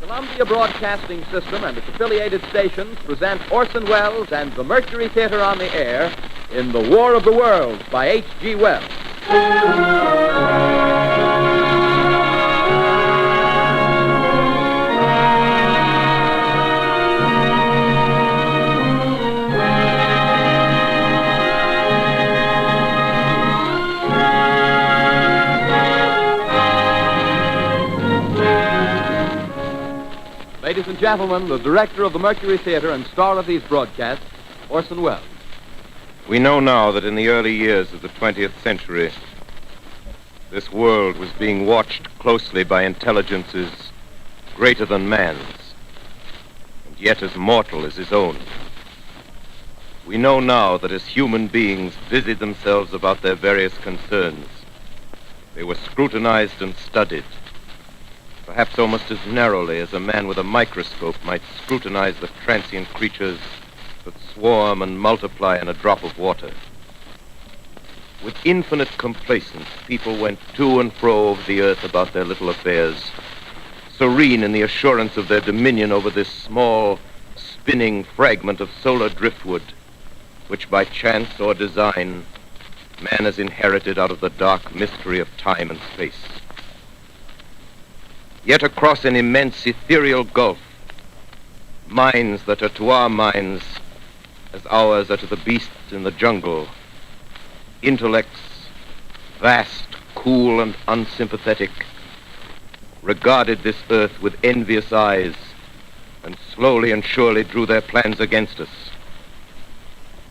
Columbia Broadcasting System and its affiliated stations present Orson Welles and the Mercury Theatre on the air in The War of the Worlds by H.G. Wells. Ladies and gentlemen, the director of the Mercury Theatre and star of these broadcasts, Orson Welles. We know now that in the early years of the 20th century, this world was being watched closely by intelligences greater than man's, and yet as mortal as his own. We know now that as human beings busied themselves about their various concerns, they were scrutinized and studied, perhaps almost as narrowly as a man with a microscope might scrutinize the transient creatures that swarm and multiply in a drop of water. With infinite complacence, people went to and fro over the earth about their little affairs, serene in the assurance of their dominion over this small, spinning fragment of solar driftwood, which by chance or design, man has inherited out of the dark mystery of time and space. Yet across an immense ethereal gulf, minds that are to our minds as ours are to the beasts in the jungle, intellects, vast, cool, and unsympathetic, regarded this earth with envious eyes and slowly and surely drew their plans against us.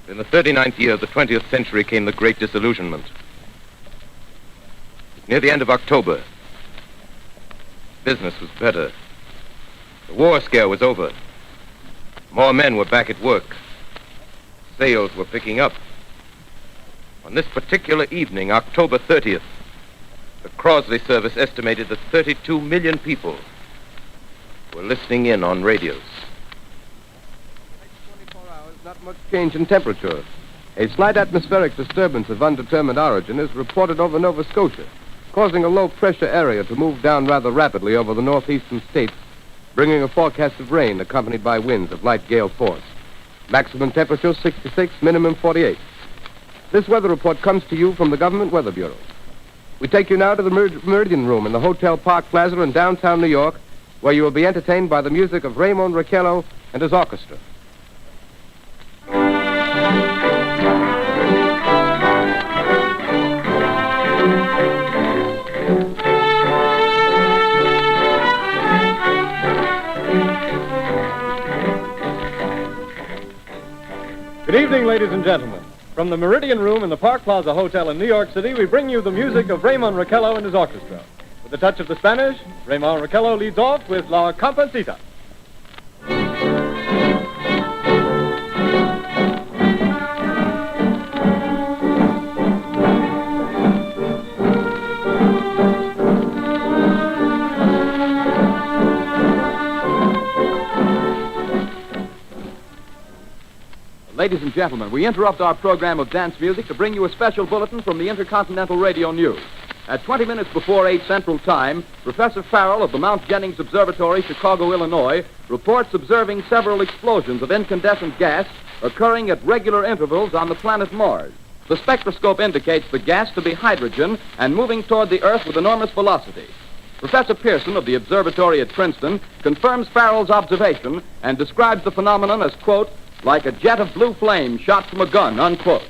In the 39th year of the 20th century came the Great Disillusionment. Near the end of October, business was better. The war scare was over. More men were back at work. Sales were picking up. On this particular evening, October 30th, the Crosley service estimated that 32 million people were listening in on radios. Next 24 hours, not much change in temperature. A slight atmospheric disturbance of undetermined origin is reported over Nova Scotia, causing a low-pressure area to move down rather rapidly over the northeastern states, bringing a forecast of rain accompanied by winds of light gale force. Maximum temperature 66, minimum 48. This weather report comes to you from the Government Weather Bureau. We take you now to the Meridian Room in the Hotel Park Plaza in downtown New York, where you will be entertained by the music of Raymond Raquello and his orchestra. Good evening, ladies and gentlemen. From the Meridian Room in the Park Plaza Hotel in New York City, we bring you the music of Raymond Raquello and his orchestra. With a touch of the Spanish, Raymond Raquello leads off with La Comparsita. Ladies and gentlemen, we interrupt our program of dance music to bring you a special bulletin from the Intercontinental Radio News. At 20 minutes before 8 Central Time, Professor Farrell of the Mount Jennings Observatory, Chicago, Illinois, reports observing several explosions of incandescent gas occurring at regular intervals on the planet Mars. The spectroscope indicates the gas to be hydrogen and moving toward the Earth with enormous velocity. Professor Pearson of the observatory at Princeton confirms Farrell's observation and describes the phenomenon as, quote, like a jet of blue flame shot from a gun, unquote.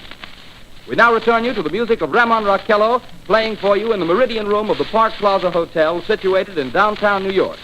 We now return you to the music of Raymond Raquello, playing for you in the Meridian Room of the Park Plaza Hotel, situated in downtown New York.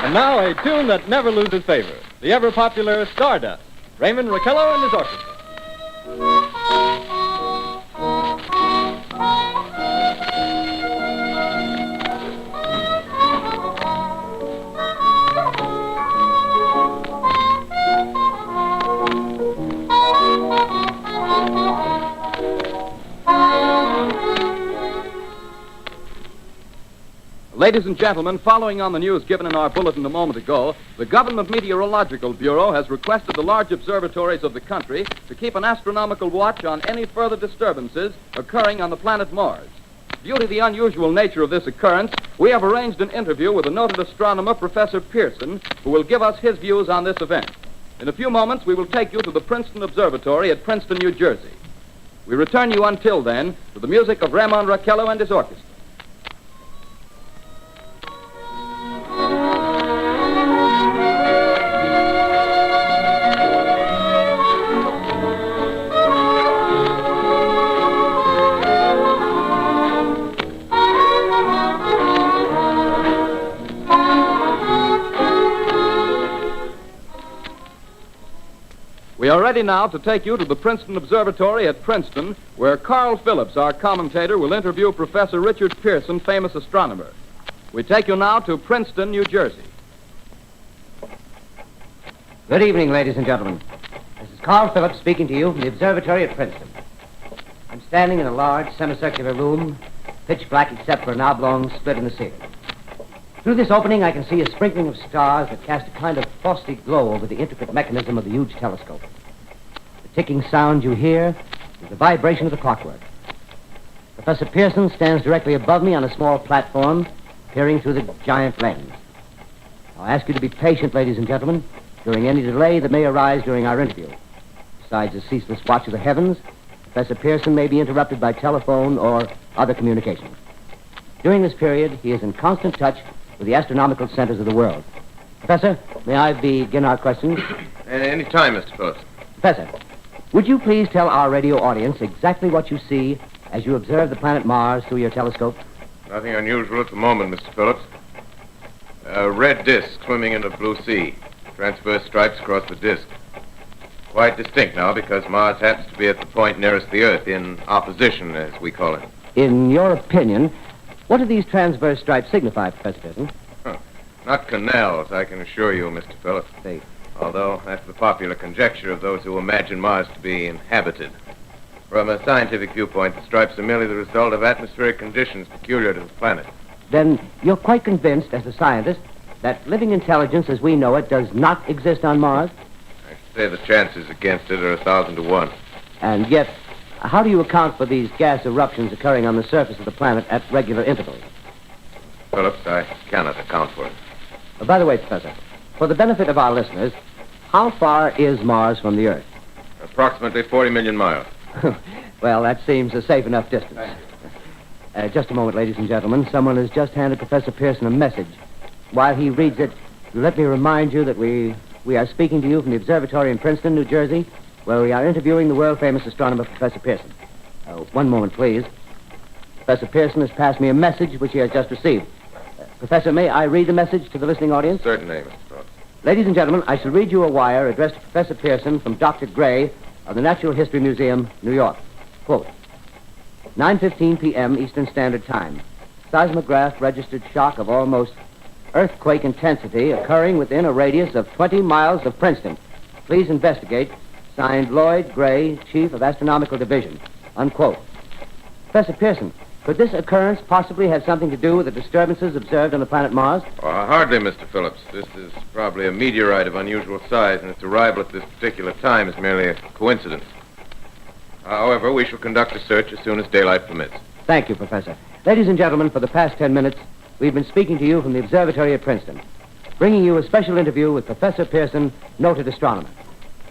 And now a tune that never loses favor, the ever-popular Stardust, Raymond Raquello and his orchestra. Ladies and gentlemen, following on the news given in our bulletin a moment ago, the Government Meteorological Bureau has requested the large observatories of the country to keep an astronomical watch on any further disturbances occurring on the planet Mars. Due to the unusual nature of this occurrence, we have arranged an interview with the noted astronomer, Professor Pearson, who will give us his views on this event. In a few moments, we will take you to the Princeton Observatory at Princeton, New Jersey. We return you until then to the music of Ramon Raquello and his orchestra. We are ready now to take you to the Princeton Observatory at Princeton, where Carl Phillips, our commentator, will interview Professor Richard Pearson, famous astronomer. We take you now to Princeton, New Jersey. Good evening, ladies and gentlemen. This is Carl Phillips speaking to you from the observatory at Princeton. I'm standing in a large semicircular room, pitch black except for an oblong split in the ceiling. Through this opening, I can see a sprinkling of stars that cast a kind of frosty glow over the intricate mechanism of the huge telescope. The ticking sound you hear is the vibration of the clockwork. Professor Pearson stands directly above me on a small platform, peering through the giant lens. I'll ask you to be patient, ladies and gentlemen, during any delay that may arise during our interview. Besides the ceaseless watch of the heavens, Professor Pearson may be interrupted by telephone or other communications. During this period, he is in constant touch with the astronomical centers of the world. Professor, may I begin our questions? Any time, Mr. Phillips. Professor, would you please tell our radio audience exactly what you see as you observe the planet Mars through your telescope? Nothing unusual at the moment, Mr. Phillips. A red disk swimming in the blue sea. Transverse stripes across the disk. Quite distinct now because Mars happens to be at the point nearest the Earth, in opposition, as we call it. In your opinion, what do these transverse stripes signify, Professor Pearson? Not canals, I can assure you, Mr. Phillips. They... Although that's the popular conjecture of those who imagine Mars to be inhabited. From a scientific viewpoint, the stripes are merely the result of atmospheric conditions peculiar to the planet. Then you're quite convinced, as a scientist, that living intelligence as we know it does not exist on Mars? I should say the chances against it are 1,000 to 1. And yet, how do you account for these gas eruptions occurring on the surface of the planet at regular intervals? Phillips, I cannot account for it. By the way, Professor, for the benefit of our listeners, how far is Mars from the Earth? Approximately 40 million miles. Well, that seems a safe enough distance. Just a moment, ladies and gentlemen. Someone has just handed Professor Pearson a message. While he reads it, let me remind you that we are speaking to you from the observatory in Princeton, New Jersey, where we are interviewing the world-famous astronomer, Professor Pearson. One moment, please. Professor Pearson has passed me a message which he has just received. Professor, may I read the message to the listening audience? Certainly, Mr. Phillips. Ladies and gentlemen, I shall read you a wire addressed to Professor Pearson from Dr. Gray of the Natural History Museum, New York. Quote, 9:15 p.m. Eastern Standard Time. Seismograph registered shock of almost earthquake intensity occurring within a radius of 20 miles of Princeton. Please investigate. Signed, Lloyd Gray, Chief of Astronomical Division. Unquote. Professor Pearson, could this occurrence possibly have something to do with the disturbances observed on the planet Mars? Hardly, Mr. Phillips. This is probably a meteorite of unusual size, and its arrival at this particular time is merely a coincidence. However, we shall conduct a search as soon as daylight permits. Thank you, Professor. Ladies and gentlemen, for the past 10 minutes, we've been speaking to you from the observatory at Princeton, bringing you a special interview with Professor Pearson, noted astronomer.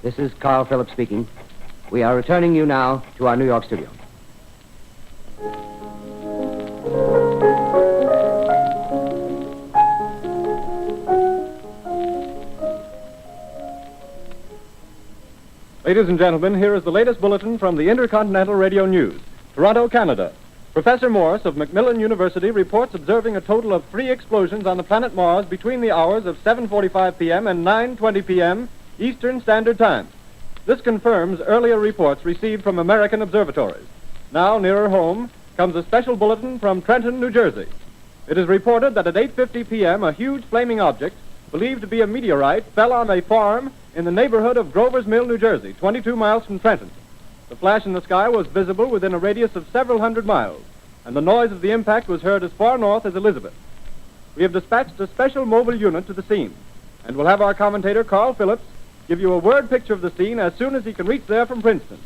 This is Carl Phillips speaking. We are returning you now to our New York studio. Ladies and gentlemen, here is the latest bulletin from the Intercontinental Radio News. Toronto, Canada. Professor Morse of Macmillan University reports observing a total of 3 explosions on the planet Mars between the hours of 7:45 p.m. and 9:20 p.m. Eastern Standard Time. This confirms earlier reports received from American observatories. Now, nearer home, comes a special bulletin from Trenton, New Jersey. It is reported that at 8:50 p.m., a huge flaming object, believed to be a meteorite, fell on a farm in the neighborhood of Grover's Mill, New Jersey, 22 miles from Trenton. The flash in the sky was visible within a radius of several hundred miles, and the noise of the impact was heard as far north as Elizabeth. we have dispatched a special mobile unit to the scene, and we'll have our commentator, Carl Phillips, give you a word picture of the scene as soon as he can reach there from Princeton.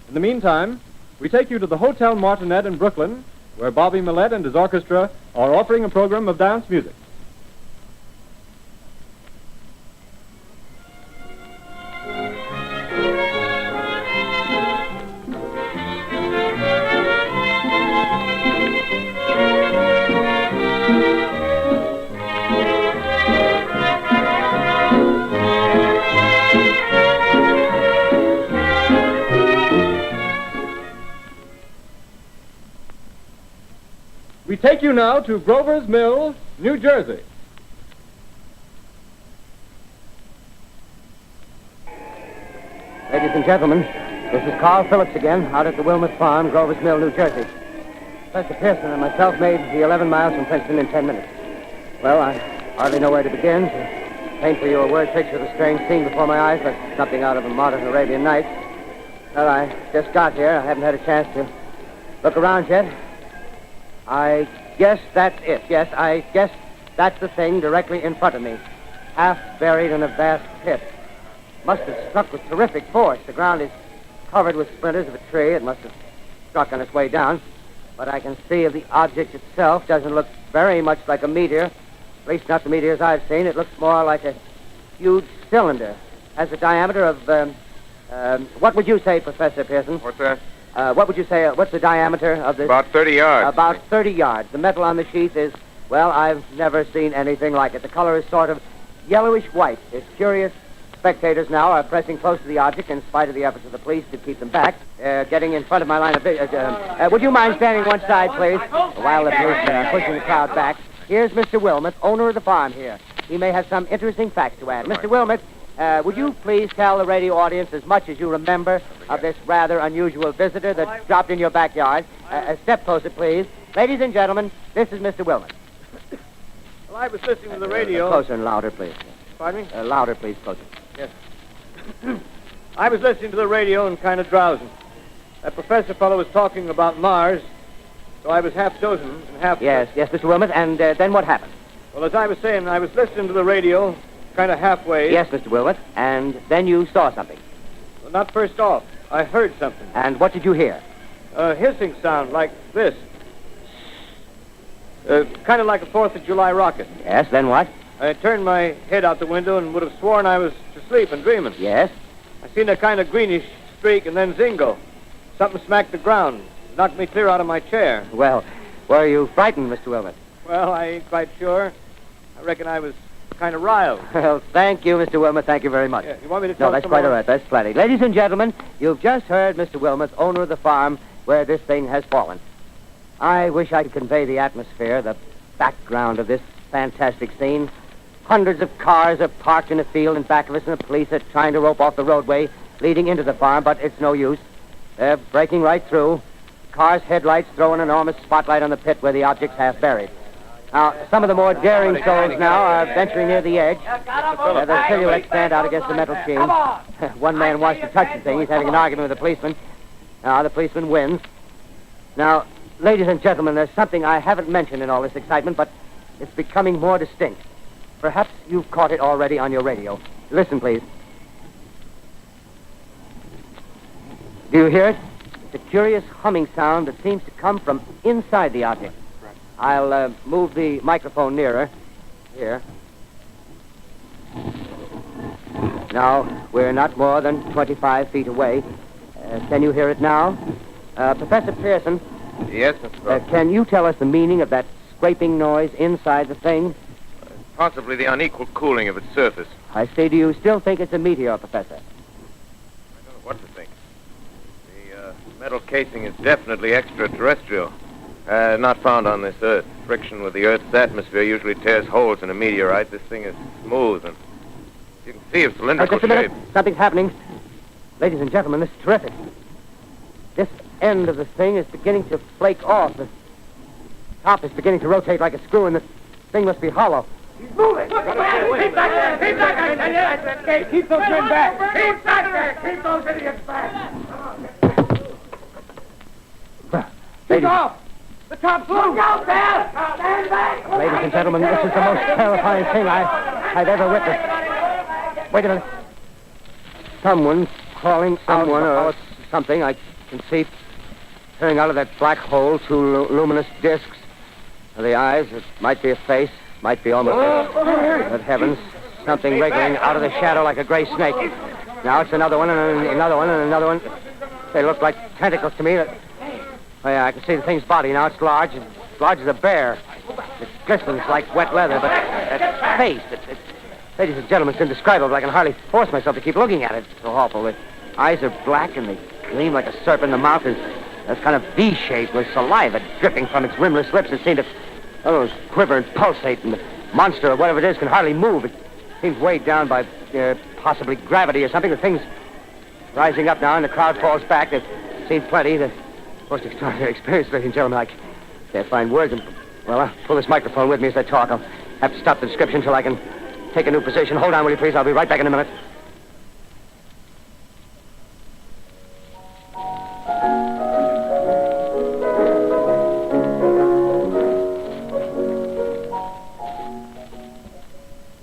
In the meantime, we take you to the Hotel Martinet in Brooklyn, where Bobby Millett and his orchestra are offering a program of dance music. We take you now to Grover's Mill, New Jersey. Ladies and gentlemen, this is Carl Phillips again, out at the Wilmot Farm, Grover's Mill, New Jersey. Professor Pearson and myself made the 11 miles from Princeton in 10 minutes. Well, I hardly know where to begin. To paint for you a word picture of the strange scene before my eyes, but something out of a modern Arabian Nights. Well, I just got here. I haven't had a chance to look around yet. I guess that's it. Yes, I guess that's the thing directly in front of me, half buried in a vast pit. Must have struck with terrific force. The ground is covered with splinters of a tree. It must have struck on its way down. What I can see of the object itself doesn't look very much like a meteor. At least not the meteors I've seen. It looks more like a huge cylinder. Has a diameter of, what would you say, Professor Pearson? What's that? What would you say, what's the diameter of this? About 30 yards. About 30 yards. The metal on the sheath is, well, I've never seen anything like it. The color is sort of yellowish white. There's curious spectators now are pressing close to the object in spite of the efforts of the police to keep them back, getting in front of my line of vision. Would you mind standing one side, please, while the police are pushing the crowd back? Here's Mr. Wilmot, owner of the farm here. He may have some interesting facts to add. Mr. Wilmot, would you please tell the radio audience as much as you remember of this rather unusual visitor that dropped in your backyard? Step closer, please. Ladies and gentlemen, this is Mr. Wilmot. Well, I was listening to the radio. Closer and louder, please. Pardon me? Louder, please, closer. Yes. I was listening to the radio and kind of drowsing. That professor fellow was talking about Mars, so I was half dozing and half... Yes, Mr. Wilmot, and then what happened? Well, as I was saying, I was listening to the radio, kind of halfway. Yes, Mr. Wilmot, and then you saw something. Well, not first off. I heard something. And what did you hear? A hissing sound like this. Kind of like a 4th of July rocket. Yes, then what? I turned my head out the window and would have sworn I was asleep and dreaming. Yes? I seen a kind of greenish streak and then zingo. Something smacked the ground, knocked me clear out of my chair. Well, were you frightened, Mr. Wilmot? Well, I ain't quite sure. I reckon I was kind of riled. Well, thank you, Mr. Wilmot. Thank you very much. Yeah, you want me to tell No, that's quite all right. That's plenty. Ladies and gentlemen, you've just heard Mr. Wilmot, owner of the farm where this thing has fallen. I wish I could convey the atmosphere, the background of this fantastic scene. Hundreds of cars are parked in a field in back of us, and the police are trying to rope off the roadway leading into the farm, but it's no use. They're breaking right through. Cars' headlights throw an enormous spotlight on the pit where the object's half buried. Now, some of the more daring souls now are venturing near the edge. Their silhouettes stand out against the metal sheen. One man wants to touch the thing. He's having an argument with the policeman. Now, the policeman wins. Now, ladies and gentlemen, there's something I haven't mentioned in all this excitement, but it's becoming more distinct. Perhaps you've caught it already on your radio. Listen, please. Do you hear it? It's a curious humming sound that seems to come from inside the object. I'll move the microphone nearer. Here. Now, we're not more than 25 feet away. Can you hear it now? Professor Pearson. Yes, Mr. Brown. Can you tell us the meaning of that scraping noise inside the thing? Possibly the unequal cooling of its surface. I say, do you still think it's a meteor, Professor? I don't know what to think. The metal casing is definitely extraterrestrial. Not found on this Earth. Friction with the Earth's atmosphere usually tears holes in a meteorite. This thing is smooth, and you can see its cylindrical Just a minute. shape. Something's happening. Ladies and gentlemen, this is terrific. This end of the thing is beginning to flake off. The top is beginning to rotate like a screw, and the thing must be hollow. He's moving. Keep back there. Keep back there. Keep those men back. Keep back there. Keep those idiots back. Well, Shoot off. The Stop! Look out there! Stand back! Ladies and gentlemen, this is the most terrifying thing I've ever witnessed. Wait a minute. Someone's crawling out or something. I can see peering out of that black hole two luminous discs. The eyes, it might be a face, might be almost Good heavens, something wriggling out of the shadow like a gray snake. Now it's another one and another one and another one. They look like tentacles to me. Oh, yeah, I can see the thing's body now. It's large as a bear. It glistens like wet leather, but that face, ladies and gentlemen, it's indescribable. I can hardly force myself to keep looking at it. It's so awful. The eyes are black and they gleam like a serpent. The mouth is kind of V-shaped with saliva dripping from its rimless lips. It seems to quiver and pulsate, and the monster or whatever it is can hardly move. It seems weighed down by possibly gravity or something. The thing's rising up now, and the crowd falls back. They've seen plenty. The most extraordinary experience, ladies and gentlemen. I can't find words. Well, I'll pull this microphone with me as I talk. I'll have to stop the description until I can take a new position. Hold on, will you please? I'll be right back in a minute.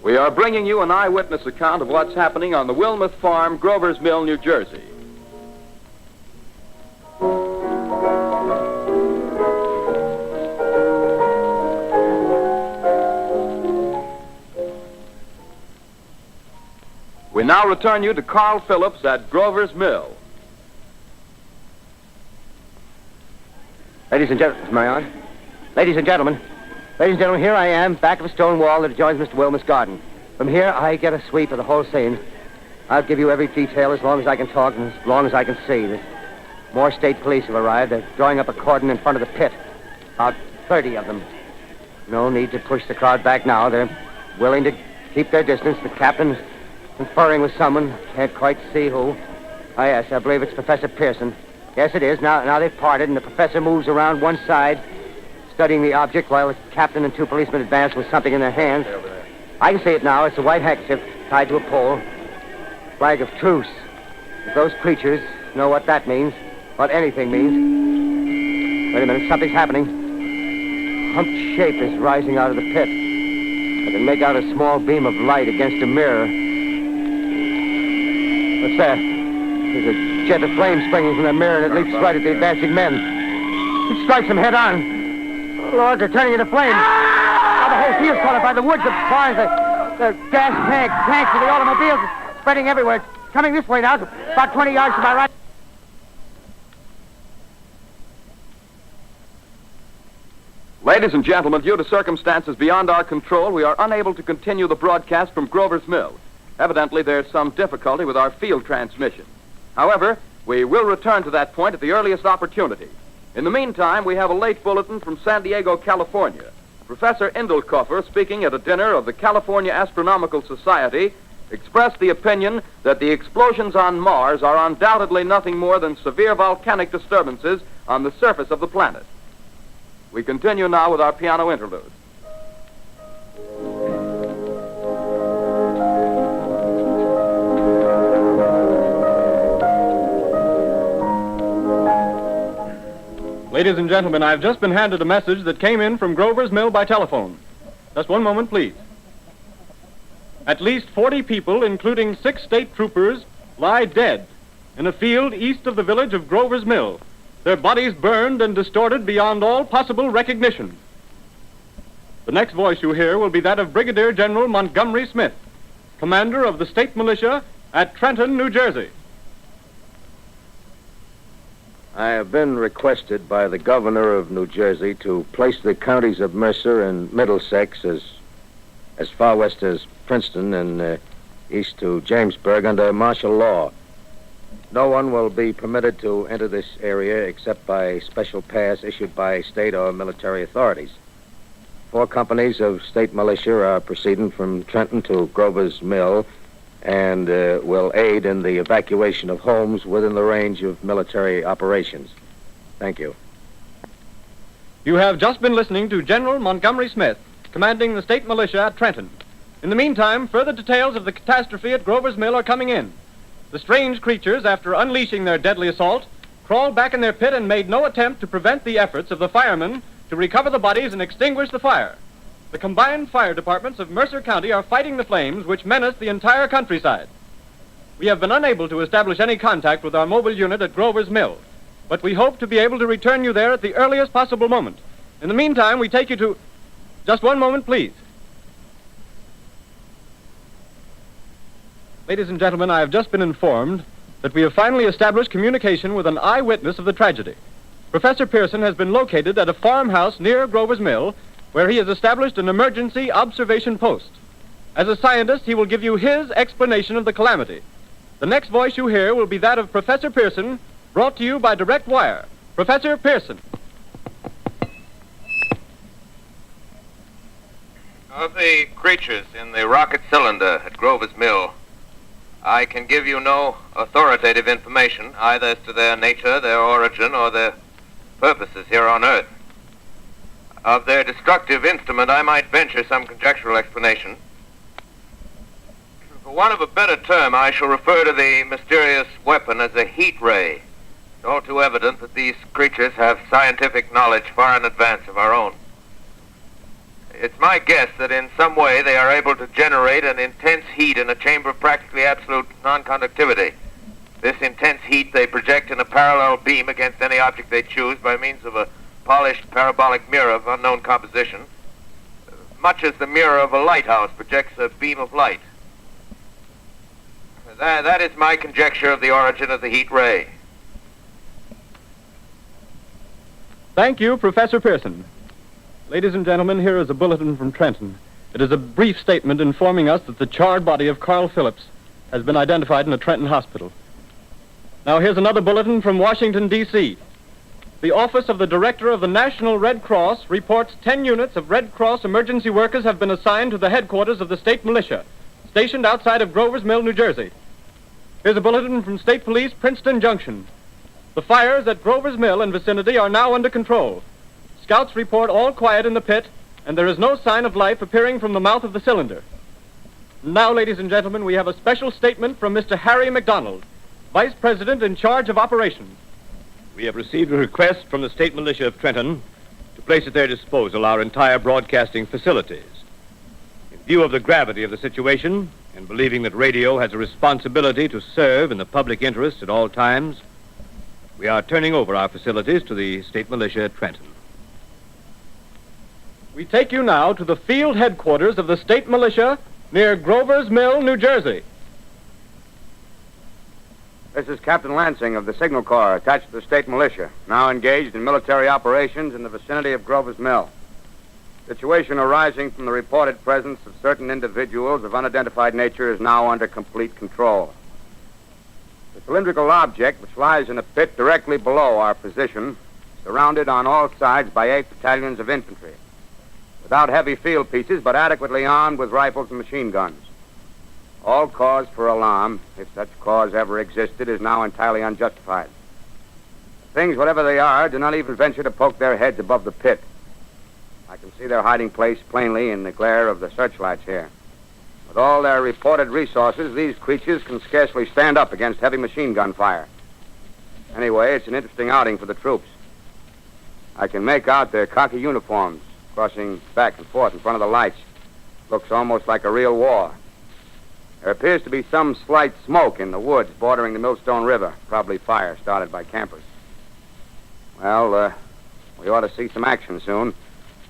We are bringing you an eyewitness account of what's happening on the Wilmuth Farm, Grover's Mill, New Jersey. We now return you to Carl Phillips at Grover's Mill. Ladies and gentlemen, am I on? Ladies and gentlemen, here I am, back of a stone wall that adjoins Mr. Wilmuth's garden. From here, I get a sweep of the whole scene. I'll give you every detail as long as I can talk and as long as I can see. More state police have arrived. They're drawing up a cordon in front of the pit. About 30 of them. No need to push the crowd back now. They're willing to keep their distance. The captain's conferring with someone. Can't quite see who. Oh, yes, I believe it's Professor Pearson. Yes, it is. Now they've parted, and the professor moves around one side, studying the object while the captain and two policemen advance with something in their hands. I can see it now. It's a white handkerchief tied to a pole. Flag of truce. If those creatures know what that means, what anything means. Wait a minute, something's happening. Humped shape is rising out of the pit. I can make out a small beam of light against a mirror. What's that? There's a jet of flame springing from the mirror, and it leaps right at the advancing men. It strikes them head on. Lord, they're turning into flames. Now the whole field's caught up by the woods, the barns, the gas tanks of the automobiles, spreading everywhere. It's coming this way now. It's about 20 yards to my right. Ladies and gentlemen, due to circumstances beyond our control, we are unable to continue the broadcast from Grover's Mill. Evidently, there's some difficulty with our field transmission. However, we will return to that point at the earliest opportunity. In the meantime, we have a late bulletin from San Diego, California. Professor Indelkoffer, speaking at a dinner of the California Astronomical Society, expressed the opinion that the explosions on Mars are undoubtedly nothing more than severe volcanic disturbances on the surface of the planet. We continue now with our piano interlude. Ladies and gentlemen, I've just been handed a message that came in from Grover's Mill by telephone. Just one moment, please. At least 40 people, including 6 state troopers, lie dead in a field east of the village of Grover's Mill, their bodies burned and distorted beyond all possible recognition. The next voice you hear will be that of Brigadier General Montgomery Smith, commander of the state militia at Trenton, New Jersey. I have been requested by the governor of New Jersey to place the counties of Mercer and Middlesex as far west as Princeton and east to Jamesburg under martial law. No one will be permitted to enter this area except by special pass issued by state or military authorities. 4 companies of state militia are proceeding from Trenton to Grover's Mill and will aid in the evacuation of homes within the range of military operations. Thank you. You have just been listening to General Montgomery Smith, commanding the state militia at Trenton. In the meantime, further details of the catastrophe at Grover's Mill are coming in. The strange creatures, after unleashing their deadly assault, crawled back in their pit and made no attempt to prevent the efforts of the firemen to recover the bodies and extinguish the fire. The combined fire departments of Mercer County are fighting the flames which menace the entire countryside. We have been unable to establish any contact with our mobile unit at Grover's Mill, but we hope to be able to return you there at the earliest possible moment. In the meantime, we take you to... Just one moment, please. Ladies and gentlemen, I have just been informed that we have finally established communication with an eyewitness of the tragedy. Professor Pearson has been located at a farmhouse near Grover's Mill, where he has established an emergency observation post. As a scientist, he will give you his explanation of the calamity. The next voice you hear will be that of Professor Pearson, brought to you by direct wire. Professor Pearson. Of the creatures in the rocket cylinder at Grover's Mill, I can give you no authoritative information, either as to their nature, their origin, or their purposes here on Earth. Of their destructive instrument, I might venture some conjectural explanation. For want of a better term, I shall refer to the mysterious weapon as a heat ray. It's all too evident that these creatures have scientific knowledge far in advance of our own. It's my guess that in some way they are able to generate an intense heat in a chamber of practically absolute non-conductivity. This intense heat they project in a parallel beam against any object they choose by means of a polished parabolic mirror of unknown composition, much as the mirror of a lighthouse projects a beam of light. That is my conjecture of the origin of the heat ray. Thank you, Professor Pearson. Ladies and gentlemen, here is a bulletin from Trenton. It is a brief statement informing us that the charred body of Carl Phillips has been identified in a Trenton hospital. Now here's another bulletin from Washington, D.C. The Office of the Director of the National Red Cross reports 10 units of Red Cross emergency workers have been assigned to the headquarters of the state militia, stationed outside of Grover's Mill, New Jersey. Here's a bulletin from State Police, Princeton Junction. The fires at Grover's Mill and vicinity are now under control. Scouts report all quiet in the pit, and there is no sign of life appearing from the mouth of the cylinder. Now, ladies and gentlemen, we have a special statement from Mr. Harry McDonald, Vice President in charge of operations. We have received a request from the State Militia of Trenton to place at their disposal our entire broadcasting facilities. In view of the gravity of the situation, and believing that radio has a responsibility to serve in the public interest at all times, we are turning over our facilities to the State Militia at Trenton. We take you now to the field headquarters of the state militia near Grover's Mill, New Jersey. This is Captain Lansing of the Signal Corps, attached to the state militia, now engaged in military operations in the vicinity of Grover's Mill. Situation arising from the reported presence of certain individuals of unidentified nature is now under complete control. The cylindrical object, which lies in a pit directly below our position, surrounded on all sides by 8 battalions of infantry, without heavy field pieces, but adequately armed with rifles and machine guns. All cause for alarm, if such cause ever existed, is now entirely unjustified. Things, whatever they are, do not even venture to poke their heads above the pit. I can see their hiding place plainly in the glare of the searchlights here. With all their reported resources, these creatures can scarcely stand up against heavy machine gun fire. Anyway, it's an interesting outing for the troops. I can make out their khaki uniforms crossing back and forth in front of the lights. Looks almost like a real war. There appears to be some slight smoke in the woods bordering the Millstone River, probably fire started by campers. Well, we ought to see some action soon.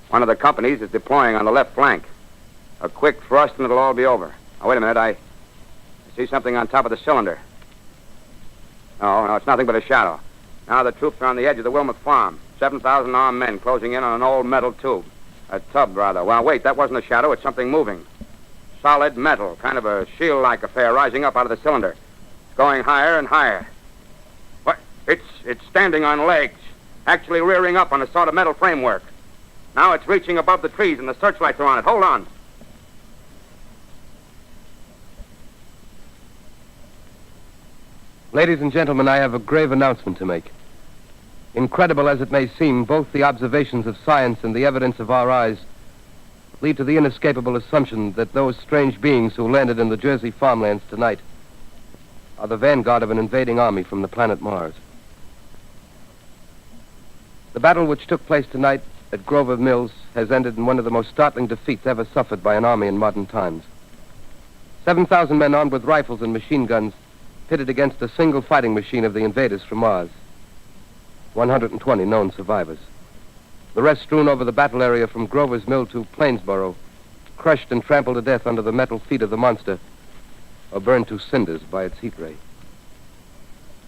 One of the companies is deploying on the left flank. A quick thrust and it'll all be over. Now, wait a minute, I see something on top of the cylinder. No, it's nothing but a shadow. Now the troops are on the edge of the Wilmot Farm. 7,000 armed men closing in on an old metal tube. A tub, rather. Well, wait, that wasn't a shadow. It's something moving. Solid metal, kind of a shield-like affair rising up out of the cylinder. It's going higher and higher. What? It's standing on legs, actually rearing up on a sort of metal framework. Now it's reaching above the trees and the searchlights are on it. Hold on. Ladies and gentlemen, I have a grave announcement to make. Incredible as it may seem, both the observations of science and the evidence of our eyes lead to the inescapable assumption that those strange beings who landed in the Jersey farmlands tonight are the vanguard of an invading army from the planet Mars. The battle which took place tonight at Grover Mills has ended in one of the most startling defeats ever suffered by an army in modern times. 7,000 men armed with rifles and machine guns pitted against a single fighting machine of the invaders from Mars. 120 known survivors. The rest strewn over the battle area from Grover's Mill to Plainsboro, crushed and trampled to death under the metal feet of the monster, or burned to cinders by its heat ray.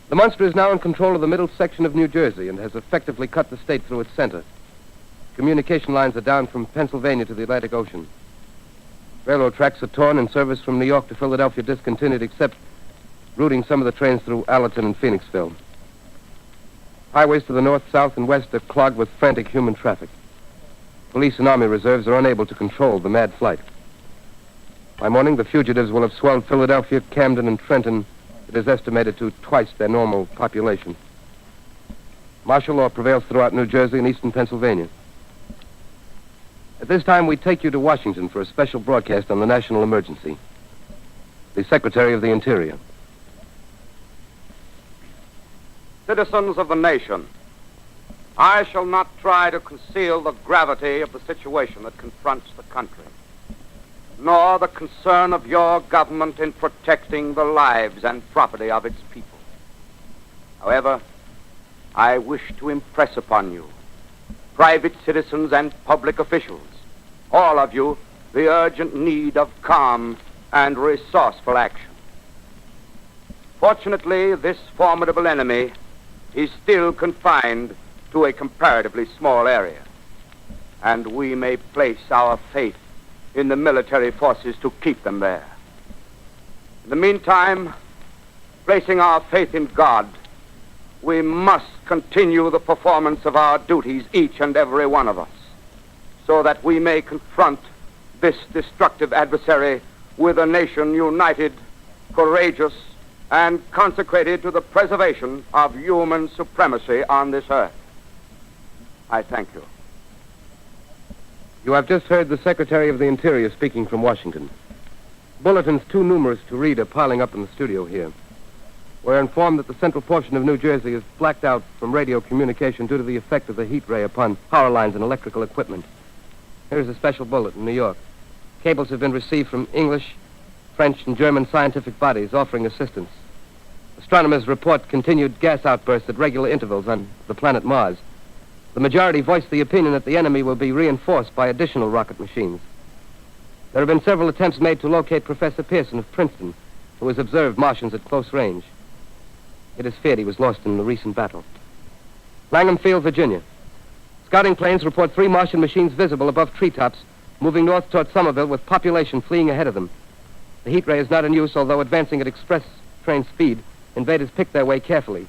The monster is now in control of the middle section of New Jersey and has effectively cut the state through its center. Communication lines are down from Pennsylvania to the Atlantic Ocean. Railroad tracks are torn and service from New York to Philadelphia discontinued, except routing some of the trains through Allerton and Phoenixville. Highways to the north, south, and west are clogged with frantic human traffic. Police and army reserves are unable to control the mad flight. By morning, the fugitives will have swelled Philadelphia, Camden, and Trenton. It is estimated to twice their normal population. Martial law prevails throughout New Jersey and eastern Pennsylvania. At this time, we take you to Washington for a special broadcast on the national emergency. The Secretary of the Interior. Citizens of the nation, I shall not try to conceal the gravity of the situation that confronts the country, nor the concern of your government in protecting the lives and property of its people. However, I wish to impress upon you, private citizens and public officials, all of you, the urgent need of calm and resourceful action. Fortunately, this formidable enemy is still confined to a comparatively small area, and we may place our faith in the military forces to keep them there. In the meantime, placing our faith in God, we must continue the performance of our duties, each and every one of us, so that we may confront this destructive adversary with a nation united, courageous, and consecrated to the preservation of human supremacy on this earth. I thank you. You have just heard the Secretary of the Interior speaking from Washington. Bulletins too numerous to read are piling up in the studio here. We're informed that the central portion of New Jersey is blacked out from radio communication due to the effect of the heat ray upon power lines and electrical equipment. Here's a special bulletin in New York. Cables have been received from English, French, and German scientific bodies offering assistance. Astronomers report continued gas outbursts at regular intervals on the planet Mars. The majority voiced the opinion that the enemy will be reinforced by additional rocket machines. There have been several attempts made to locate Professor Pearson of Princeton, who has observed Martians at close range. It is feared he was lost in the recent battle. Langham Field, Virginia. Scouting planes report 3 Martian machines visible above treetops, moving north toward Somerville with population fleeing ahead of them. The heat ray is not in use, although advancing at express train speed. Invaders pick their way carefully.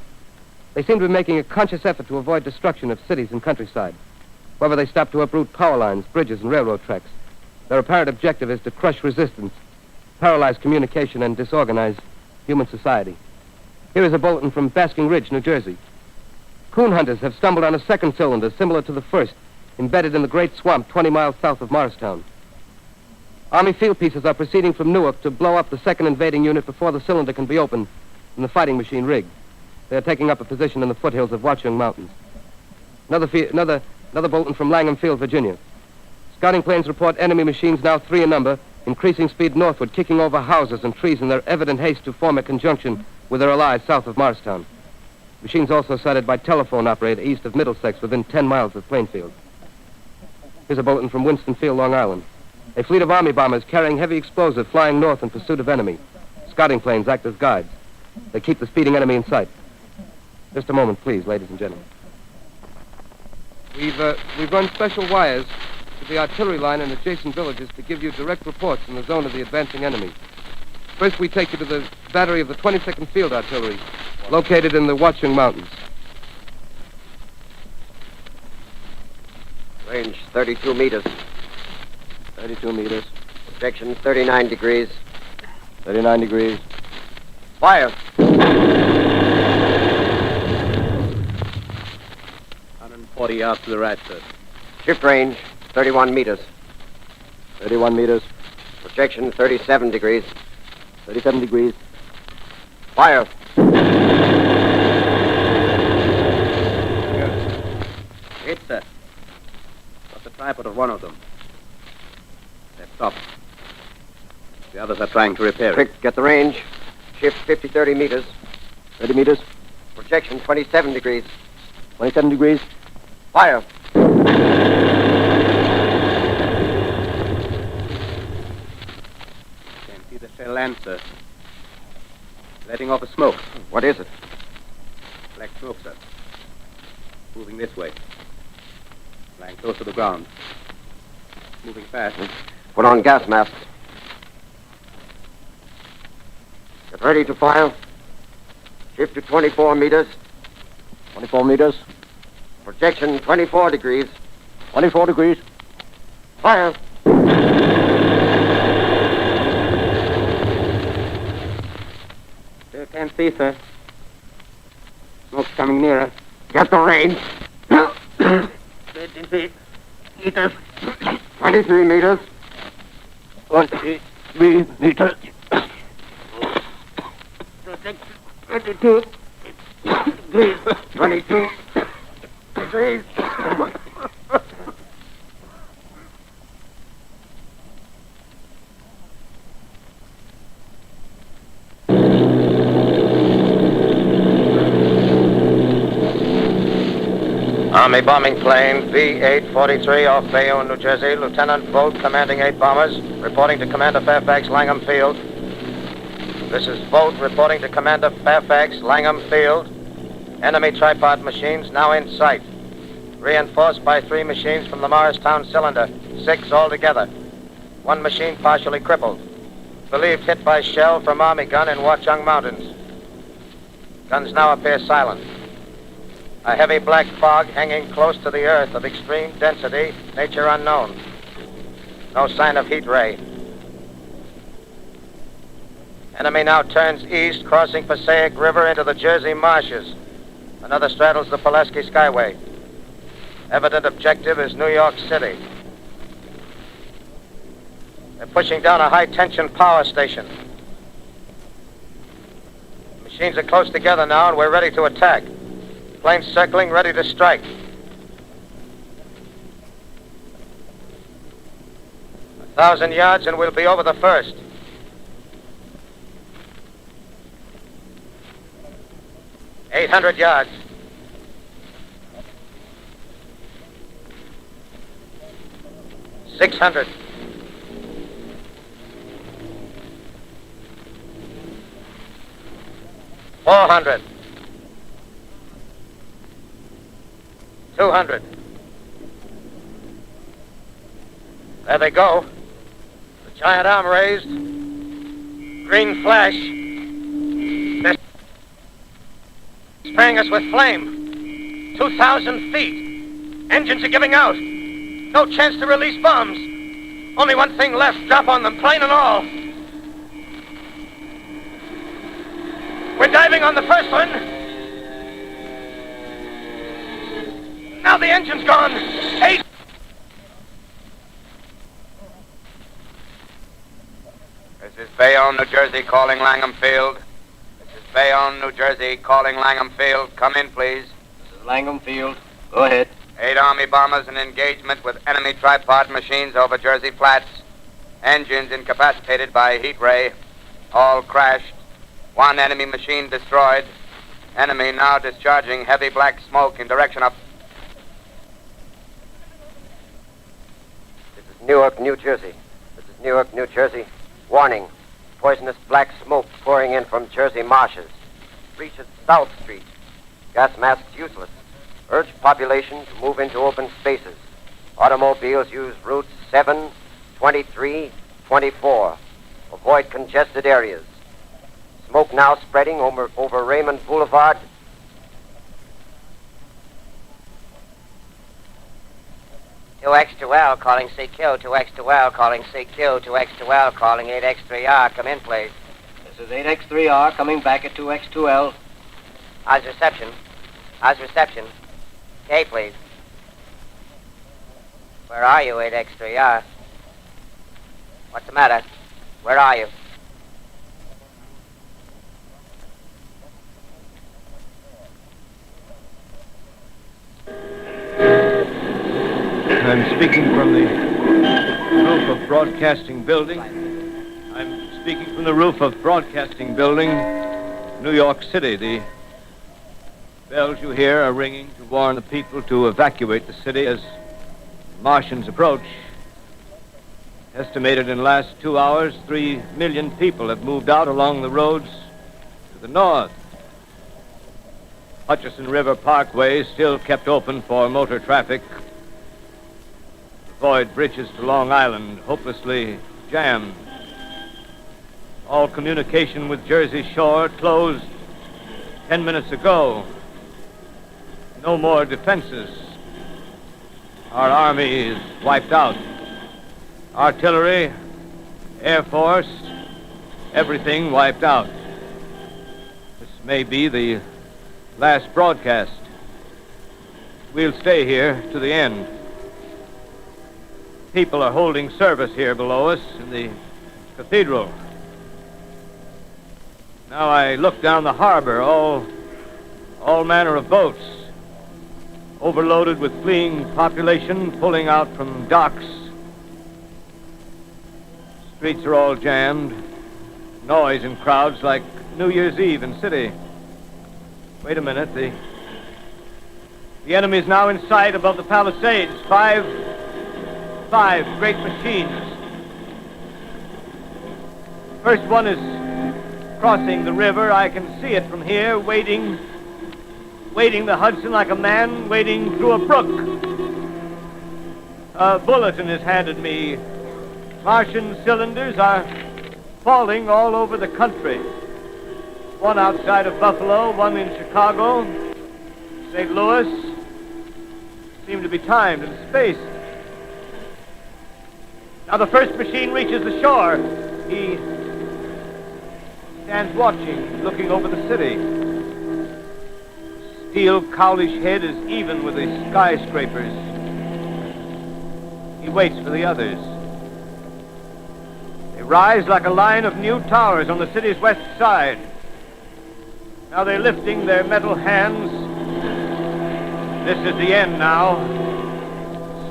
They seem to be making a conscious effort to avoid destruction of cities and countryside. However, they stop to uproot power lines, bridges, and railroad tracks. Their apparent objective is to crush resistance, paralyze communication, and disorganize human society. Here is a bulletin from Basking Ridge, New Jersey. Coon hunters have stumbled on a second cylinder similar to the first, embedded in the great swamp 20 miles south of Morristown. Army field pieces are proceeding from Newark to blow up the second invading unit before the cylinder can be opened and the fighting machine rigged. They are taking up a position in the foothills of Watchung Mountains. Another bulletin from Langham Field, Virginia. Scouting planes report enemy machines, now 3 in number, increasing speed northward, kicking over houses and trees in their evident haste to form a conjunction with their allies south of Morristown. Machines also sighted by telephone operator east of Middlesex, within 10 miles of Plainfield. Here's a bulletin from Winston Field, Long Island. A fleet of Army bombers carrying heavy explosive flying north in pursuit of enemy. Scouting planes act as guides. They keep the speeding enemy in sight. Just a moment, please, ladies and gentlemen. We've run special wires to the artillery line in adjacent villages to give you direct reports in the zone of the advancing enemy. First, we take you to the battery of the 22nd Field Artillery, located in the Watchung Mountains. Range 32 meters. 32 meters. Projection 39 degrees. 39 degrees. Fire. 140 yards to the right, sir. Shift range 31 meters. 31 meters. Projection 37 degrees. 37 degrees. Fire. Hit, sir. one of them. They've stopped. The others are trying to repair it. Quick, get the range. Shift 30 meters. 30 meters. Projection 27 degrees. 27 degrees. Fire. Can't see the shell land, sir. Letting off a smoke. What is it? Black smoke, sir. Moving this way. Flying close to the ground. Moving fast. Put on gas masks. Get ready to fire. Shift to 24 meters. 24 meters. Projection 24 degrees. 24 degrees. Fire. Still can't see, sir. Smoke's coming nearer. Get the range. 13 feet. Meters. 23 meters. 23 meters. 22 degrees. 22 degrees. Army bombing plane V-843 off Bayonne, New Jersey. Lieutenant Vogt, commanding 8 bombers, reporting to Commander Fairfax, Langham Field. This is Vogt reporting to Commander Fairfax, Langham Field. Enemy tripod machines now in sight. Reinforced by 3 machines from the Morristown cylinder. 6 altogether. 1 machine partially crippled. Believed hit by shell from Army gun in Watchung Mountains. Guns now appear silent. A heavy black fog hanging close to the earth of extreme density, nature unknown. No sign of heat ray. Enemy now turns east, crossing Passaic River into the Jersey marshes. Another straddles the Pulaski Skyway. Evident objective is New York City. They're pushing down a high-tension power station. The machines are close together now, and we're ready to attack. Planes circling, ready to strike. 1,000 yards, and we'll be over the first. $800 yards. $600. $400. 200. There they go. The giant arm raised. Green flash. They're spraying us with flame. 2,000 feet. Engines are giving out. No chance to release bombs. Only one thing left. Drop on them, plane and all. We're diving on the first one. Now the engine's gone. 8. This is Bayonne, New Jersey, calling Langham Field. This is Bayonne, New Jersey, calling Langham Field. Come in, please. This is Langham Field. Go ahead. 8 Army bombers in engagement with enemy tripod machines over Jersey Flats. Engines incapacitated by heat ray. All crashed. 1 enemy machine destroyed. Enemy now discharging heavy black smoke in direction of... Newark, New Jersey. This is Newark, New Jersey. Warning. Poisonous black smoke pouring in from Jersey marshes. Reaches South Street. Gas masks useless. Urge population to move into open spaces. Automobiles use routes 7, 23, 24. Avoid congested areas. Smoke now spreading over Raymond Boulevard. X2L calling CQ, 2X2L calling CQ, 2X2L calling 8X3R. Come in, please. This is 8X3R coming back at 2X2L. How's reception? How's reception? K, please. Where are you, 8X3R? What's the matter? Where are you? I'm speaking from the roof of Broadcasting Building. I'm speaking from the roof of Broadcasting Building, New York City. The bells you hear are ringing to warn the people to evacuate the city as Martians approach. Estimated in the last 2 hours, 3 million people have moved out along the roads to the north. Hutchison River Parkway is still kept open for motor traffic. The void bridges to Long Island hopelessly jammed. All communication with Jersey Shore closed 10 minutes ago. No more defenses. Our army is wiped out. Artillery, Air Force, everything wiped out. This may be the last broadcast. We'll stay here to the end. People are holding service here below us in the cathedral. Now I look down the harbor, all manner of boats, overloaded with fleeing population pulling out from docks. Streets are all jammed. Noise in crowds like New Year's Eve in city. Wait a minute. The enemy is now in sight above the Palisades. Five great machines. First one is crossing the river. I can see it from here, wading the Hudson like a man wading through a brook. A bulletin is handed me. Martian cylinders are falling all over the country. One outside of Buffalo, one in Chicago, St. Louis. Seem to be timed and spaced. Now the first machine reaches the shore. He stands watching, looking over the city. Steel cowlish head is even with the skyscrapers. He waits for the others. They rise like a line of new towers on the city's west side. Now they're lifting their metal hands. This is the end now.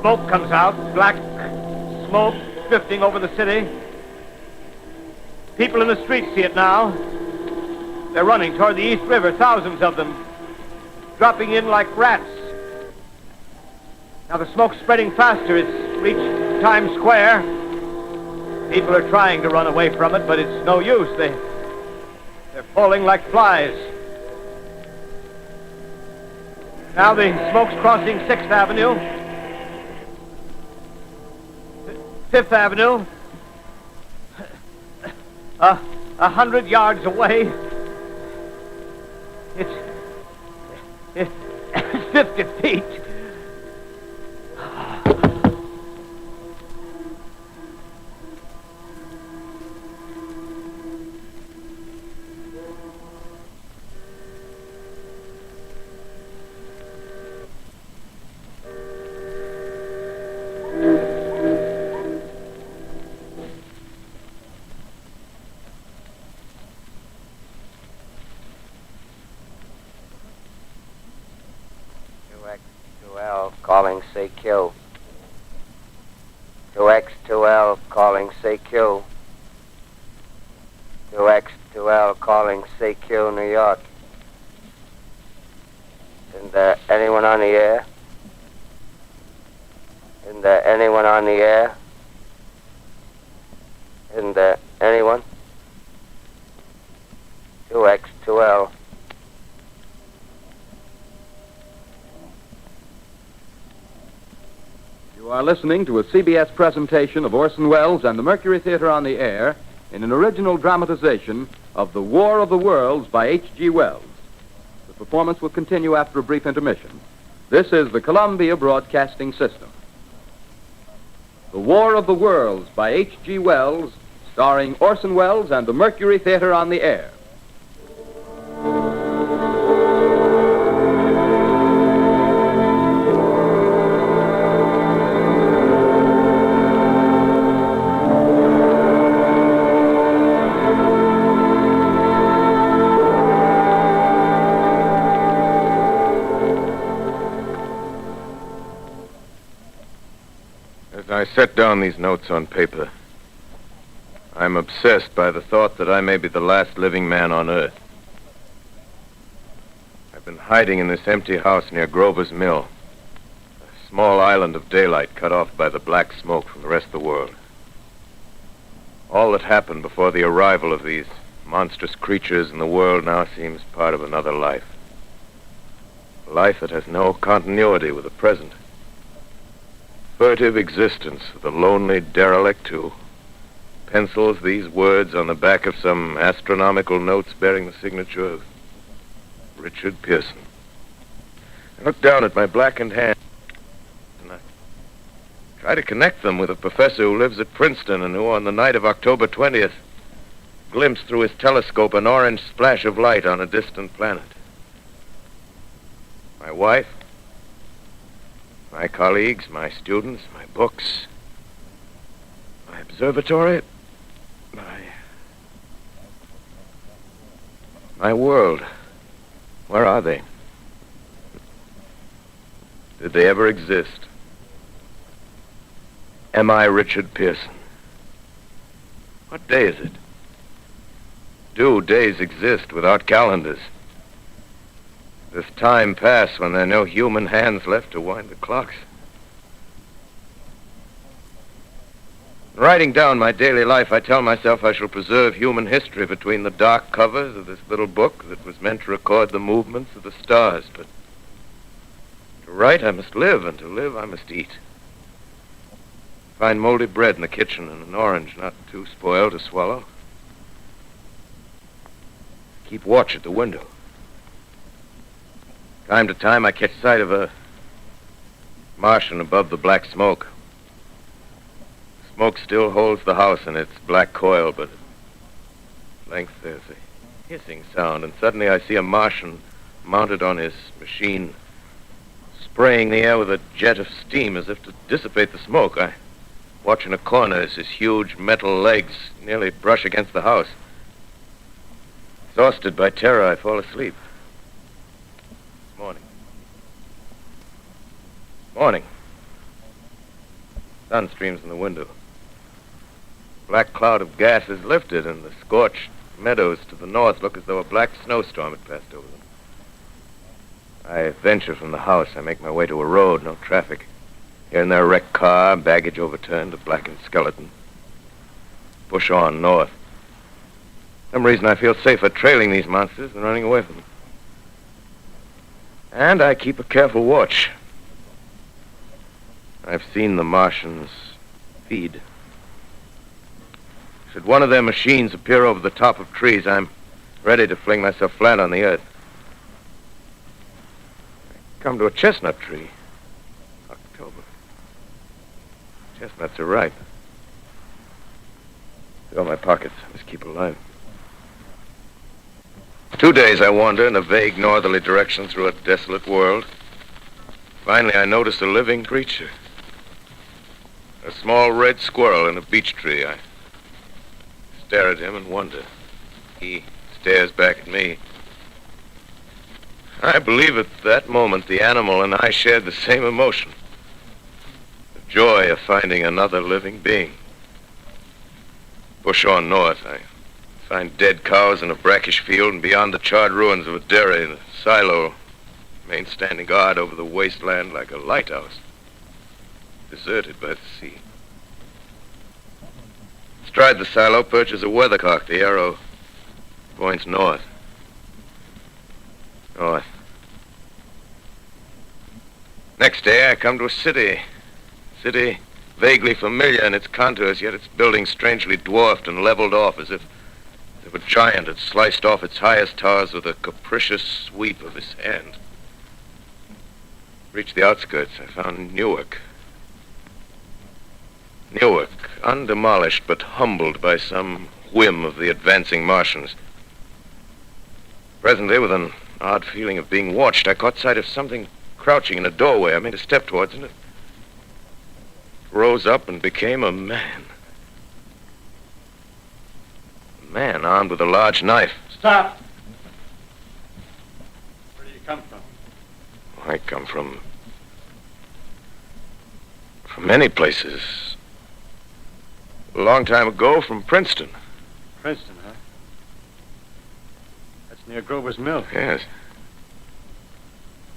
Smoke comes out, black smoke drifting over the city. People in the streets see it now. They're running toward the East River, thousands of them, dropping in like rats. Now the smoke's spreading faster. It's reached Times Square. People are trying to run away from it, but it's no use. They're falling like flies. Now the smoke's crossing 6th Avenue, 5th Avenue, 100 yards away. It's 50 feet. Calling CQ. 2X2L calling CQ. 2X2L calling CQ, New York. Isn't there anyone on the air? Isn't there anyone on the air? Isn't there anyone? 2X2L. You are listening to a CBS presentation of Orson Welles and the Mercury Theatre on the Air in an original dramatization of The War of the Worlds by H.G. Wells. The performance will continue after a brief intermission. This is the Columbia Broadcasting System. The War of the Worlds by H.G. Wells, starring Orson Welles and the Mercury Theatre on the Air. I set down these notes on paper. I'm obsessed by the thought that I may be the last living man on Earth. I've been hiding in this empty house near Grover's Mill, a small island of daylight cut off by the black smoke from the rest of the world. All that happened before the arrival of these monstrous creatures in the world now seems part of another life. A life that has no continuity with the present. Furtive existence of the lonely derelict who pencils these words on the back of some astronomical notes bearing the signature of Richard Pearson. I look down at my blackened hand and I try to connect them with a professor who lives at Princeton and who on the night of October 20th glimpsed through his telescope an orange splash of light on a distant planet. My wife, my colleagues, my students, my books, my observatory, my world. Where are they? Did they ever exist? Am I Richard Pearson? What day is it? Do days exist without calendars? Does time pass when there are no human hands left to wind the clocks? In writing down my daily life, I tell myself I shall preserve human history between the dark covers of this little book that was meant to record the movements of the stars. But to write, I must live, and to live, I must eat. Find moldy bread in the kitchen and an orange not too spoiled to swallow. Keep watch at the window. Time to time, I catch sight of a Martian above the black smoke. The smoke still holds the house in its black coil, but at length there's a hissing sound, and suddenly I see a Martian mounted on his machine, spraying the air with a jet of steam as if to dissipate the smoke. I watch in a corner as his huge metal legs nearly brush against the house. Exhausted by terror, I fall asleep. Morning. Sun streams in the window. Black cloud of gas is lifted, and the scorched meadows to the north look as though a black snowstorm had passed over them. I venture from the house. I make my way to a road, no traffic. Here and there a wrecked car, baggage overturned, a blackened skeleton. Push on north. For some reason I feel safer trailing these monsters than running away from them. And I keep a careful watch. I've seen the Martians feed. Should one of their machines appear over the top of trees, I'm ready to fling myself flat on the earth. I come to a chestnut tree. October. Chestnuts are ripe. Fill my pockets. I must keep alive. 2 days I wander in a vague northerly direction through a desolate world. Finally, I notice a living creature. A small red squirrel in a beech tree. I stare at him and wonder. He stares back at me. I believe at that moment the animal and I shared the same emotion. The joy of finding another living being. Push on north. I find dead cows in a brackish field, and beyond the charred ruins of a dairy, the silo remains standing guard over the wasteland like a lighthouse. Deserted by the sea. Astride the silo perches a weathercock. The arrow points north. North. Next day, I come to a city. City vaguely familiar in its contours, yet its buildings strangely dwarfed and leveled off as if a giant had sliced off its highest towers with a capricious sweep of his hand. Reached the outskirts. I found Newark. Newark, undemolished but humbled by some whim of the advancing Martians. Presently, with an odd feeling of being watched, I caught sight of something crouching in a doorway. I made a step towards it. It rose up and became a man. A man armed with a large knife. Stop! Where do you come from? I come from many places. A long time ago from Princeton. Princeton, huh? That's near Grover's Mill. Yes.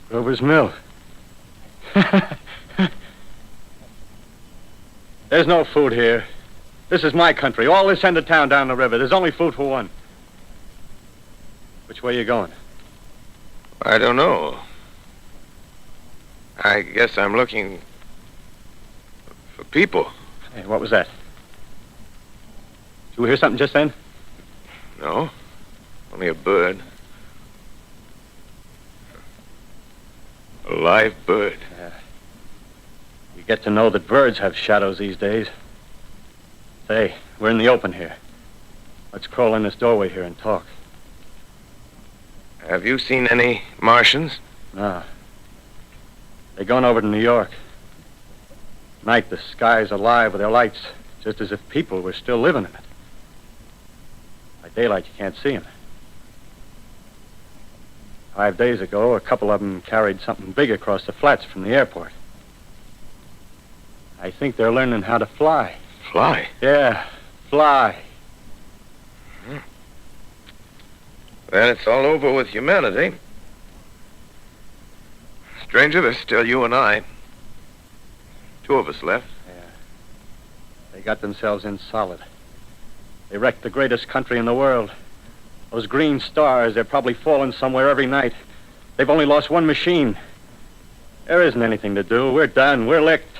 Grover's Mill. There's no food here. This is my country. All this end of town down the river. There's only food for one. Which way are you going? I don't know. I guess I'm looking for people. Hey, what was that? Did you hear something just then? No. Only a bird. A live bird. Yeah. You get to know that birds have shadows these days. Say, we're in the open here. Let's crawl in this doorway here and talk. Have you seen any Martians? No. They're going over to New York. Night, the sky's alive with their lights, just as if people were still living in it. By daylight, you can't see them. 5 days ago, a couple of them carried something big across the flats from the airport. I think they're learning how to fly. Fly? Yeah, fly. Then it's all over with humanity. Stranger, there's still you and I. 2 of us left. Yeah. They got themselves in solid. They wrecked the greatest country in the world. Those green stars, they're probably falling somewhere every night. They've only lost one machine. There isn't anything to do. We're done. We're licked.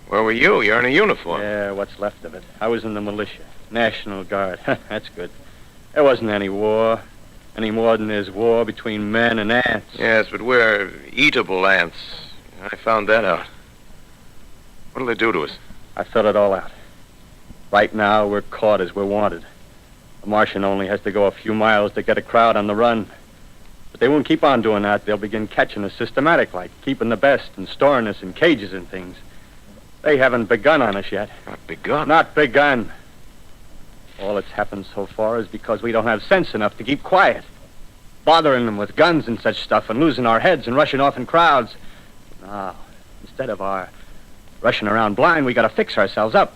Where were you? You're in a uniform. Yeah, what's left of it. I was in the militia. National Guard. That's good. There wasn't any war. Any more than there's war between men and ants. Yes, but we're eatable ants. I found that out. What'll they do to us? I thought it all out. Right now, we're caught as we're wanted. A Martian only has to go a few miles to get a crowd on the run. But they won't keep on doing that. They'll begin catching us systematic, like keeping the best and storing us in cages and things. They haven't begun on us yet. Not begun? Not begun. All that's happened so far is because we don't have sense enough to keep quiet. Bothering them with guns and such stuff and losing our heads and rushing off in crowds. Now, instead of our rushing around blind, we gotta fix ourselves up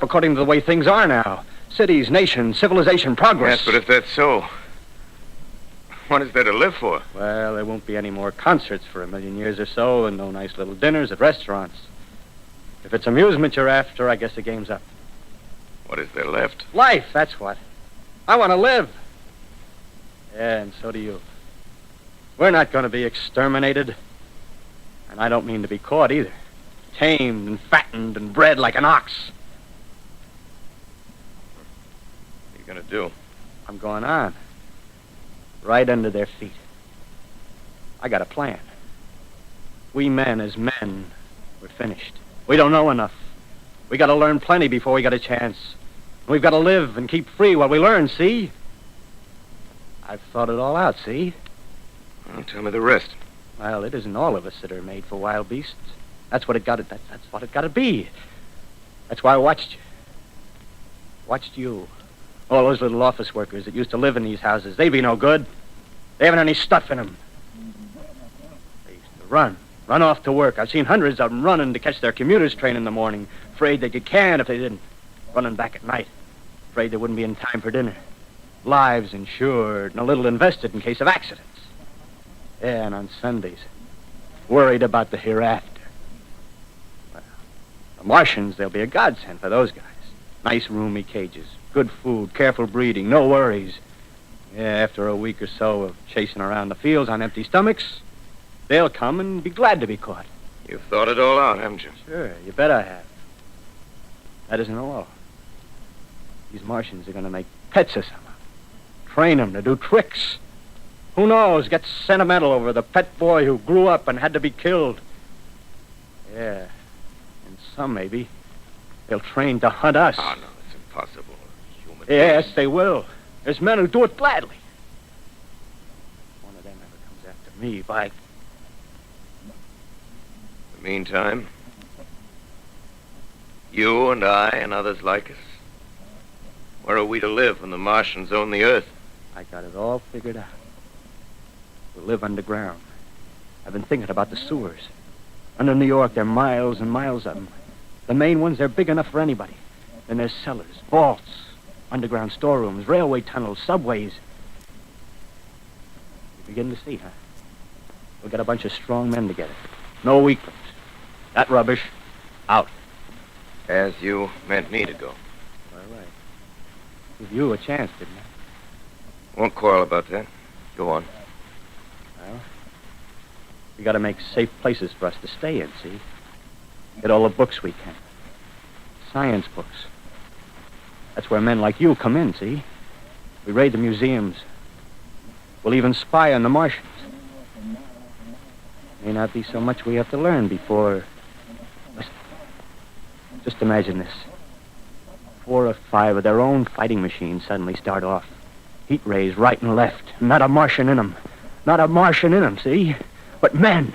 according to the way things are now. Cities, nations, civilization, progress. Yes, but if that's so, what is there to live for? Well, there won't be any more concerts for 1,000,000 years or so, and no nice little dinners at restaurants. If it's amusement you're after, I guess the game's up. What is there left? Life, that's what. I want to live. Yeah, and so do you. We're not going to be exterminated. And I don't mean to be caught either. Tamed and fattened and bred like an ox. What are you going to do? I'm going on. Right under their feet. I got a plan. We men as men, we're finished. We don't know enough. We got to learn plenty before we got a chance. We've got to live and keep free while we learn, see? I've thought it all out, see? Well, tell me the rest. Well, it isn't all of us that are made for wild beasts. That's what it got to. That's what it got to be. That's why I watched you. Watched you. All those little office workers that used to live in these houses. They be no good. They haven't any stuff in them. They used to run off to work. I've seen hundreds of them running to catch their commuter's train in the morning, afraid they'd get canned if they didn't. Running back at night, afraid they wouldn't be in time for dinner. Lives insured and a little invested in case of accidents. Yeah, and on Sundays, worried about the hereafter. Well, the Martians, they'll be a godsend for those guys. Nice, roomy cages, good food, careful breeding, no worries. Yeah, after a week or so of chasing around the fields on empty stomachs, they'll come and be glad to be caught. You've thought it all out, haven't you? Sure, you bet I have. That isn't all. These Martians are going to make pets of some of them. Train them to do tricks. Who knows, get sentimental over the pet boy who grew up and had to be killed. Yeah, and some maybe, they'll train to hunt us. Oh, no, it's impossible. Human Yes, beings. they will. There's men who do it gladly. One of them ever comes after me, by... In the meantime, you and I and others like us, where are we to live when the Martians own the Earth? I got it all figured out. We'll live underground. I've been thinking about the sewers. Under New York, there are miles and miles of them. The main ones, they're big enough for anybody. Then there's cellars, vaults, underground storerooms, railway tunnels, subways. You begin to see, huh? We'll get a bunch of strong men together. No weaklings. That rubbish, out. As you meant me to go. All right. Give you a chance, didn't I? Won't quarrel about that. Go on. Well, we got to make safe places for us to stay in, see? Get all the books we can. Science books. That's where men like you come in, see? We raid the museums. We'll even spy on the Martians. May not be so much we have to learn before... Listen. Just imagine this. 4 or 5 of their own fighting machines suddenly start off. Heat rays right and left. Not a Martian in them. Not a Martian in them, see? But men.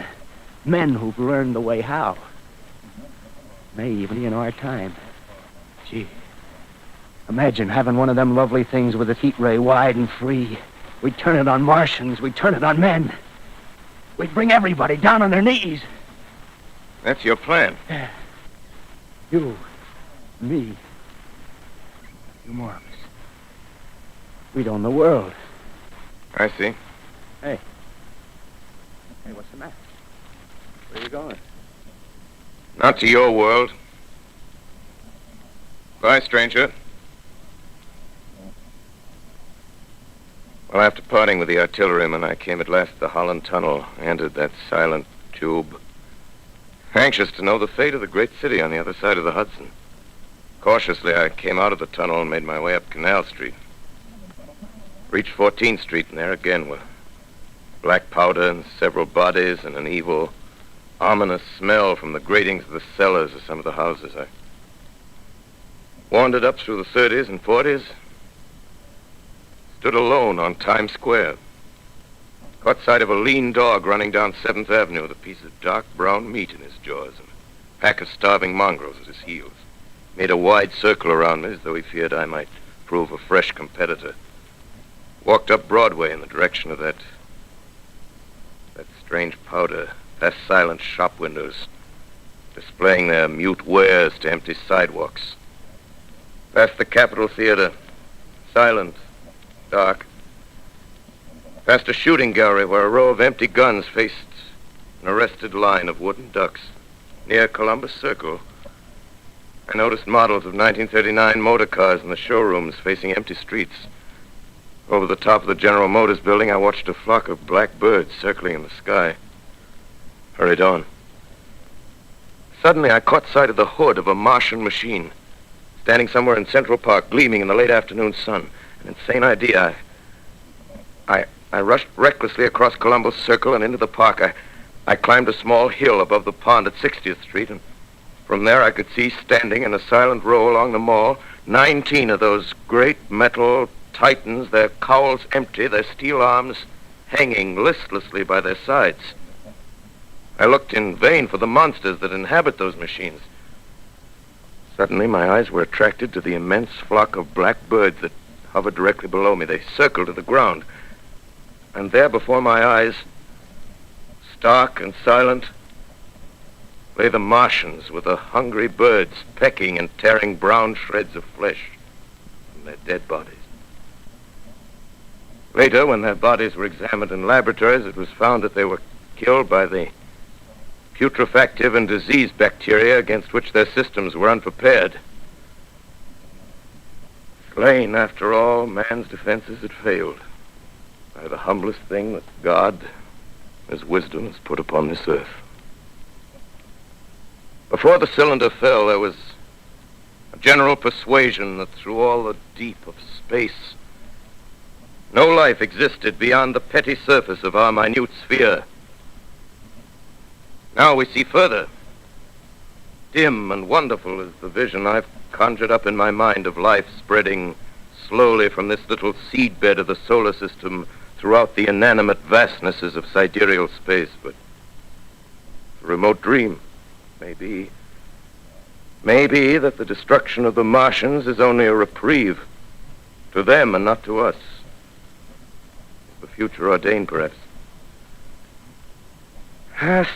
Men who've learned the way how. May even be in our time. Gee. Imagine having one of them lovely things with its heat ray wide and free. We'd turn it on Martians. We'd turn it on men. We'd bring everybody down on their knees. That's your plan. Yeah. You. Me. A few more of us. We'd own the world. I see. Hey. Hey, what's the matter? Where are you going? Not to your world. Bye, stranger. Well, after parting with the artilleryman, I came at last to the Holland Tunnel, entered that silent tube, anxious to know the fate of the great city on the other side of the Hudson. Cautiously, I came out of the tunnel and made my way up Canal Street. Reached 14th Street, and there again were black powder and several bodies and an evil, ominous smell from the gratings of the cellars of some of the houses. I wandered up through the 30s and 40s, stood alone on Times Square, caught sight of a lean dog running down 7th Avenue with a piece of dark brown meat in his jaws and a pack of starving mongrels at his heels. Made a wide circle around me as though he feared I might prove a fresh competitor. Walked up Broadway in the direction of that strange powder, past silent shop windows, displaying their mute wares to empty sidewalks. Past the Capitol Theater, silent, dark. Past a shooting gallery where a row of empty guns faced an arrested line of wooden ducks. Near Columbus Circle, I noticed models of 1939 motor cars in the showrooms facing empty streets. Over the top of the General Motors building, I watched a flock of black birds circling in the sky. Hurried on. Suddenly, I caught sight of the hood of a Martian machine, standing somewhere in Central Park, gleaming in the late afternoon sun. An insane idea. I rushed recklessly across Columbus Circle and into the park. I climbed a small hill above the pond at 60th Street, and from there I could see, standing in a silent row along the mall, 19 of those great metal titans, their cowls empty, their steel arms hanging listlessly by their sides. I looked in vain for the monsters that inhabit those machines. Suddenly, my eyes were attracted to the immense flock of black birds that hovered directly below me. They circled to the ground. And there before my eyes, stark and silent, lay the Martians with the hungry birds pecking and tearing brown shreds of flesh from their dead bodies. Later, when their bodies were examined in laboratories, it was found that they were killed by the putrefactive and disease bacteria against which their systems were unprepared. Slain, after all, man's defenses had failed by the humblest thing that God, His wisdom, has put upon this earth. Before the cylinder fell, there was a general persuasion that through all the deep of space, no life existed beyond the petty surface of our minute sphere. Now we see further. Dim and wonderful is the vision I've conjured up in my mind of life spreading slowly from this little seedbed of the solar system throughout the inanimate vastnesses of sidereal space. But a remote dream, maybe that the destruction of the Martians is only a reprieve to them and not to us. The future ordained, perhaps.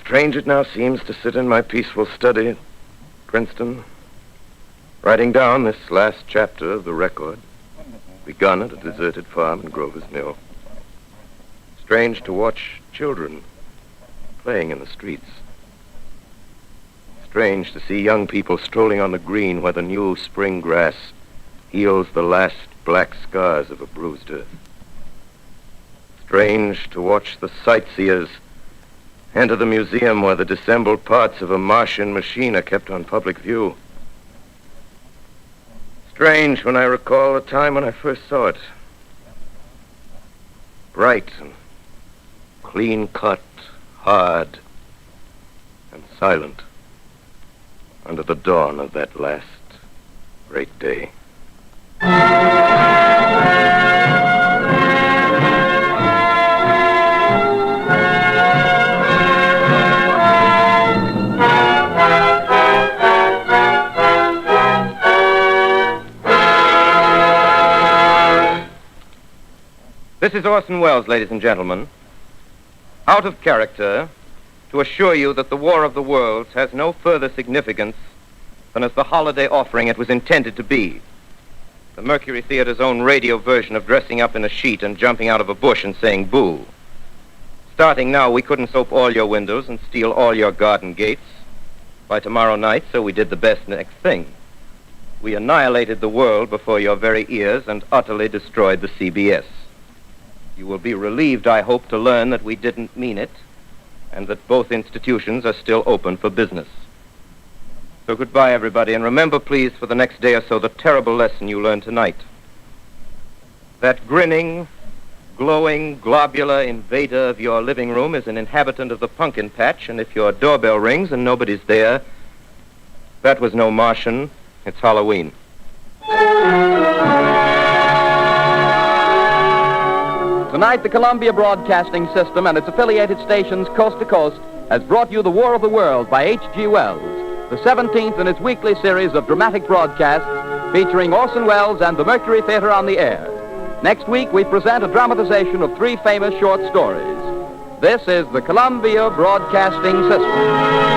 Strange it now seems to sit in my peaceful study, Princeton, writing down this last chapter of the record, begun at a deserted farm in Grover's Mill. Strange to watch children playing in the streets. Strange to see young people strolling on the green where the new spring grass heals the last black scars of a bruised earth. Strange to watch the sightseers enter the museum where the dissembled parts of a Martian machine are kept on public view. Strange when I recall the time when I first saw it. Bright and clean-cut, hard and silent under the dawn of that last great day. This is Orson Welles, ladies and gentlemen. Out of character, to assure you that the War of the Worlds has no further significance than as the holiday offering it was intended to be. The Mercury Theatre's own radio version of dressing up in a sheet and jumping out of a bush and saying boo. Starting now, we couldn't soap all your windows and steal all your garden gates by tomorrow night, so we did the best next thing. We annihilated the world before your very ears and utterly destroyed the CBS. You will be relieved, I hope, to learn that we didn't mean it, and that both institutions are still open for business. So goodbye, everybody, and remember, please, for the next day or so, the terrible lesson you learned tonight. That grinning, glowing, globular invader of your living room is an inhabitant of the pumpkin patch, and if your doorbell rings and nobody's there, that was no Martian, it's Halloween. Tonight, the Columbia Broadcasting System and its affiliated stations coast to coast has brought you The War of the World by H.G. Wells, the 17th in its weekly series of dramatic broadcasts featuring Orson Welles and the Mercury Theatre on the air. Next week, we present a dramatization of 3 famous short stories. This is the Columbia Broadcasting System.